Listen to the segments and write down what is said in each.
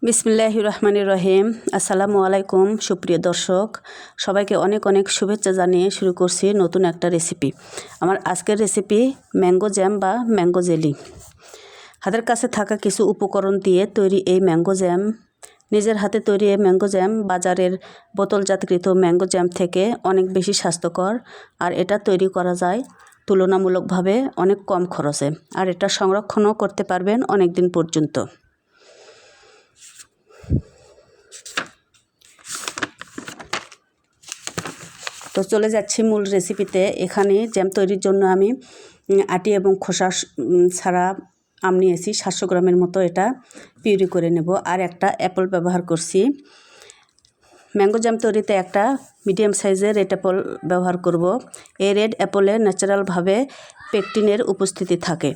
বিসমিল্লাহির রহমানির রহিম। আসসালামু আলাইকুম সুপ্রিয় দর্শক, সবাইকে অনেক অনেক শুভেচ্ছা জানিয়ে শুরু করছি নতুন একটা রেসিপি। আমার আজকের রেসিপি ম্যাঙ্গো জ্যাম বা ম্যাঙ্গো জেলি। হাতের কাছে থাকা কিছু উপকরণ দিয়ে তৈরি এই ম্যাঙ্গো জ্যাম, নিজের হাতে তৈরি এই ম্যাঙ্গো জ্যাম বাজারের বোতলজাতকৃত ম্যাঙ্গো জ্যাম থেকে অনেক বেশি স্বাস্থ্যকর। আর এটা তৈরি করা যায় তুলনামূলকভাবে অনেক কম খরচে, আর এটা সংরক্ষণও করতে পারবেন অনেক দিন পর্যন্ত। তো চলে যাচ্ছি মূল রেসিপিতে। এখানে জ্যাম তৈরির জন্য আমি আটি এবং খোসা ছাড়া আম নিয়েছি 700 গ্রামের মতো, এটা পিউরি করে নেব। আর একটা অ্যাপল ব্যবহার করছি। ম্যাঙ্গো জ্যাম তৈরিতে একটা মিডিয়াম সাইজের রেড অ্যাপল ব্যবহার করব। এই রেড অ্যাপলে ন্যাচারালভাবে পেকটিনের উপস্থিতি থাকে।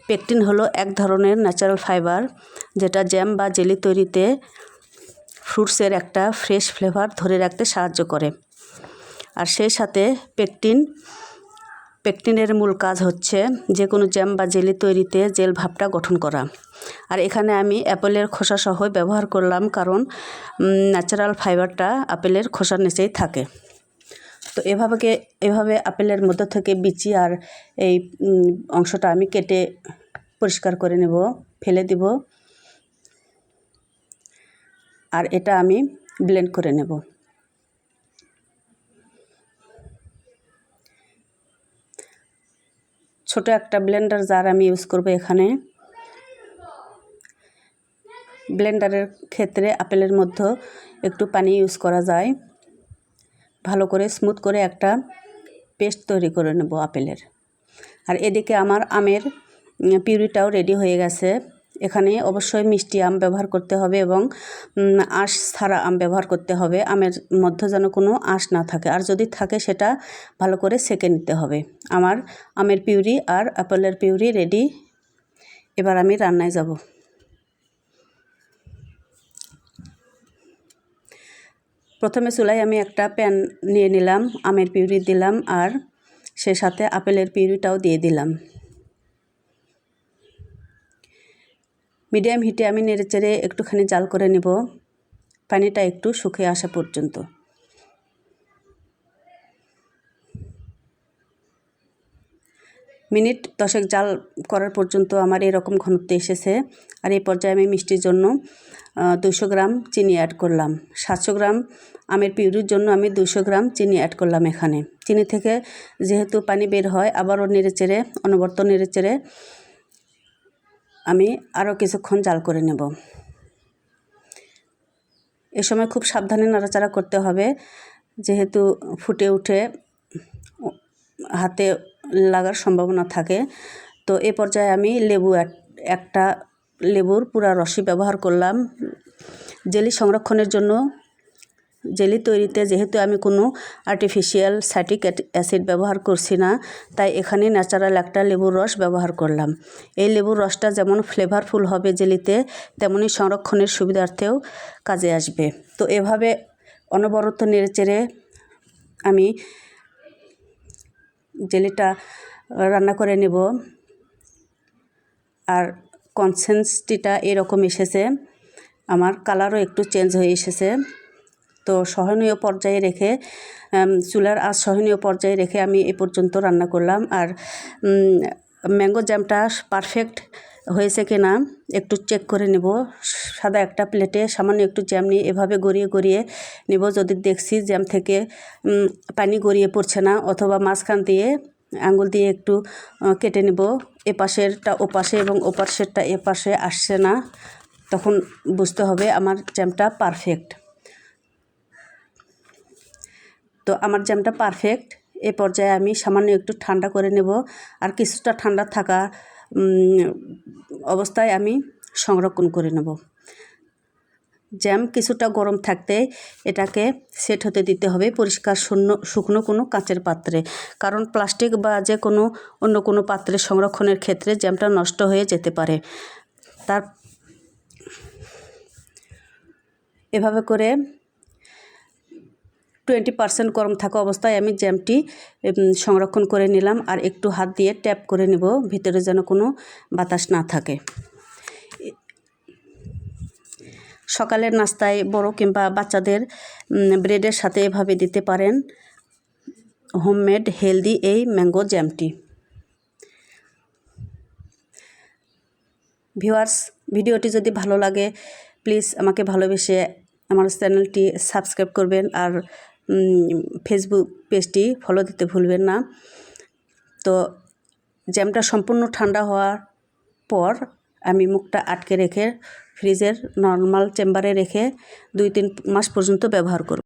পেকটিন হলো এক ধরনের ন্যাচারাল ফাইবার, যেটা জ্যাম বা জেলি তৈরিতে ফ্রুটসের একটা ফ্রেশ ফ্লেভার ধরে রাখতে সাহায্য করে। আর সেই সাথে পেকটিনের মূল কাজ হচ্ছে যে কোনো জ্যাম বা জেলি তৈরিতে জেল ভাবটা গঠন করা। আর এখানে আমি অ্যাপেলের খোসা সহ ব্যবহার করলাম, কারণ ন্যাচারাল ফাইবারটা আপেলের খোসার নিচেই থাকে। তো এভাবে আপেলের মধ্য থেকে বিচি আর এই অংশটা আমি কেটে পরিষ্কার করে নেব, ফেলে দিব। আর এটা আমি ব্লেন্ড করে নেব। ছোট একটা ব্লেন্ডার জার আমি ইউজ করব এখানে। ব্লেন্ডারের ক্ষেত্রে আপেলের মধ্যে একটু পানি ইউজ করা যায়। ভালো করে স্মুথ করে একটা পেস্ট তৈরি করে নেব আপেলের। আর এদিকে আমার আমের পিউরিটাও রেডি হয়ে গেছে। এখানে অবশ্যই মিষ্টি আম ব্যবহার করতে হবে এবং আঁশ ছাড়া আম ব্যবহার করতে হবে। আমের মধ্যে যেন কোনো আঁশ না থাকে, আর যদি থাকে সেটা ভালো করে সেঁকে নিতে হবে। আমার আমের পিউরি আর আপেলের পিউরি রেডি। এবার আমি রান্নায় যাব। প্রথমে চুলায় আমি একটা প্যান নিয়ে নিলাম, আমের পিউরি দিলাম আর সে সাথে আপেলের পিউরিটাও দিয়ে দিলাম। মিডিয়াম হিটে আমি নেড়েচেড়ে একটুখানি জাল করে নেব, পানিটা একটু শুকিয়ে আসা পর্যন্ত। মিনিট 10 জাল করার পর্যন্ত আমার এরকম ঘনত্ব এসেছে। আর এই পর্যায়ে আমি মিষ্টির জন্য 200 গ্রাম চিনি অ্যাড করলাম। 700 গ্রাম আমের পিউরির জন্য আমি 200 গ্রাম চিনি অ্যাড করলাম এখানে। চিনি থেকে যেহেতু পানি বের হয়, আবারও নেড়েচেড়ে অনবরত নেড়েচেড়ে আমি আরও কিছুক্ষণ জাল করে নেব। এ সময় খুব সাবধানে নাড়াচাড়া করতে হবে, যেহেতু ফুটে উঠে হাতে লাগার সম্ভাবনা থাকে। তো এ পর্যায়ে আমি একটা লেবুর পুরা রসই ব্যবহার করলাম। জেলি সংরক্ষণের জন্য, জেলি তৈরিতে যেহেতু আমি কোনো আর্টিফিশিয়াল সাইট্রিক অ্যাসিড ব্যবহার করছি না, তাই এখানে ন্যাচারাল একটা লেবুর রস ব্যবহার করলাম। এই লেবুর রসটা যেমন ফ্লেভারফুল হবে জেলিতে, তেমনি সংরক্ষণের সুবিধার্থেও কাজে আসবে। তো এভাবে অনবরত নেড়েচেড়ে আমি জেলিটা রান্না করে নেব। আর কনসিস্টেন্সিটা এরকম এসেছে, আমার কালারও একটু চেঞ্জ হয়ে এসেছে। তো সহনীয় পর্যায়ে রেখে, চুলার আঁচ সহনীয় পর্যায়ে রেখে আমি এ পর্যন্ত রান্না করলাম। আর ম্যাঙ্গো জ্যামটা পারফেক্ট হয়েছে কিনা একটু চেক করে নেব। সাদা একটা প্লেটে সামান্য একটু জ্যাম নিয়ে এভাবে গড়িয়ে গড়িয়ে নেব। যদি দেখছি জ্যাম থেকে পানি গড়িয়ে পড়ছে না, অথবা মাঝখান দিয়ে আঙুল দিয়ে একটু কেটে নেব, এপাশেরটা ওপাশে এবং ওপাশেরটা এপাশে আসছে না, তখন বুঝতে হবে আমার জ্যামটা পারফেক্ট। তো আমার জ্যামটা পারফেক্ট। এ পর্যায়ে আমি সামান্য একটু ঠান্ডা করে নেব। আর কিছুটা ঠান্ডা থাকা অবস্থায় আমি সংরক্ষণ করে নেব। জ্যাম কিছুটা গরম থাকতে এটাকে সেট হতে দিতে হবে পরিষ্কার শুকনো কোনো কাঁচের পাত্রে, কারণ প্লাস্টিক বা যে কোনো অন্য কোনো পাত্রে সংরক্ষণের ক্ষেত্রে জ্যামটা নষ্ট হয়ে যেতে পারে। এভাবে করে 20% গরম থাকা অবস্থায় আমি জ্যামটি সংরক্ষণ করে নিলাম। আর একটু হাত দিয়ে ট্যাপ করে নেব, ভিতরে যেন কোনো বাতাস না থাকে। সকালের নাস্তায় বড় কিংবা বাচ্চাদের ব্রেডের সাথে এভাবে দিতে পারেন হোমমেড হেলদি এই ম্যাঙ্গো জ্যামটি। ভিউয়ার্স, ভিডিওটি যদি ভালো লাগে প্লিজ আমাকে ভালোবেসে আমার চ্যানেলটি সাবস্ক্রাইব করবেন আর ফেসবুক পেজটি ফলো দিতে ভুলবেন না। তো জ্যামটা সম্পূর্ণ ঠান্ডা হওয়ার পর আমি মুখটা আটকে রেখে ফ্রিজের নর্মাল চেম্বারে রেখে 2-3 মাস পর্যন্ত ব্যবহার করব।